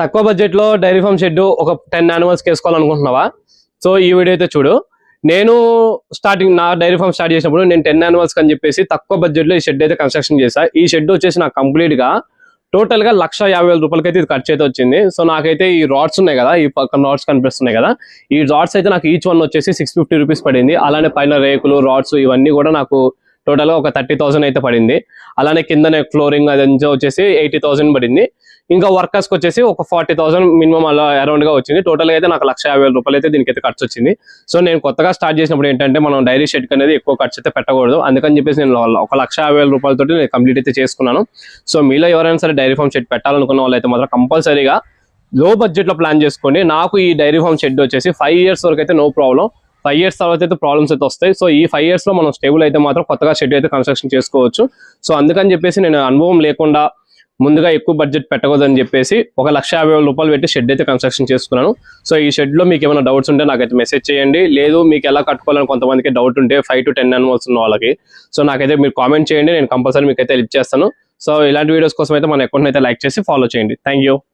తక్కువ బడ్జెట్ లో dairy farm shed ఒక 10 యానిమల్స్ వేసుకోవాలనుకుంటున్నావా? సో ఈ వీడియో అయితే చూడు. నేను స్టార్టింగ్ నా డైరీ ఫామ్ స్టార్ట్ చేసినప్పుడు నేను 10 యానిమల్స్ అని చెప్పేసి తక్కువ బడ్జెట్ లో ఈ షెడ్ అయితే కన్స్ట్రక్షన్ చేశా. ఈ షెడ్ వచ్చేసి నాకు కంప్లీట్ గా టోటల్ గా 1,50,000 రూపాయలకి అయితే ఇది ఖర్చు అయితే వచ్చింది. సో నాకైతే ఈ రాడ్స్ ఉన్నాయి కదా, ఈ పక్కన రాడ్స్ కనిపిస్తున్నాయి కదా, ఈ రాడ్స్ అయితే నాకు ఈచ్ వన్ వచ్చేసి 650 రూపీస్ పడింది. అలానే పైన రేకులు రాడ్స్ ఇవన్నీ కూడా నాకు టోటల్ గా ఒక 30,000 అయితే పడింది. అలానే కింద ఫ్లోరింగ్ అదంతా వచ్చేసి 80,000 పడింది. ఇంకా వర్కర్స్ కి వచ్చేసి ఒక 40,000 మినిమం అలా అరౌండ్ గా వచ్చింది. టోటల్ గా అయితే నాకు 1,50,000 రూపాయలు అయితే దీనికైతే ఖర్చు వచ్చింది. సో నేను కొత్తగా స్టార్ట్ చేసినప్పుడు ఏంటంటే మనం డైరీ షెడ్ అనేది ఎక్కువ ఖర్చు అయితే పెట్టకూడదు. అందుకని చెప్పేసి నేను ఒక 1,50,000 రూపాయలతో నేను కంప్లీట్ అయితే చేసుకున్నాను. సో మీలో ఎవరైనా సరే డైరీ ఫామ్ షెడ్ పెట్టాలనుకున్న వాళ్ళు అయితే మాత్రం కంపల్సరీగా లో బడ్జెట్ లో ప్లాన్ చేసుకోండి. నాకు ఈ డైరీ ఫామ్ షెడ్ వచ్చేసి 5 years వరకు అయితే నో ప్రాబ్లం. 5 years తర్వాత అయితే ప్రాబ్లమ్స్ అయితే వస్తాయి. సో ఈ 5 years లో మనం స్టేబుల్ అయితే మాత్రం కొత్తగా షెడ్ అయితే కన్స్ట్రక్షన్ చేసుకోవచ్చు. సో అందుకని చెప్పేసి నేను అనుభవం లేకుండా ముందుగా ఎక్కువ బడ్జెట్ పెట్టకూడదని చెప్పేసి ఒక 1,50,000 రూపాయలు పెట్టి షెడ్ అయితే కన్స్ట్రక్షన్ చేసుకున్నాను. సో ఈ షెడ్ లో మీకు ఏమైనా డౌట్స్ ఉంటే నాకైతే మెసేజ్ చేయండి. లేదు మీకు ఎలా కట్టుకోవాలని కొంతమందికి డౌట్ ఉంటే 5 to 10 యానిమల్స్ ఉన్న వాళ్ళకి, సో నాకైతే మీరు కామెంట్ చేయండి, నేను కంపల్సరీ మీకు అయితే హెల్ప్ చేస్తాను. సో ఇలాంటి వీడియోస్ కోసం అయితే మన అకౌంట్ అయితే లైక్ చేసి ఫాలో చేయండి. Thank you.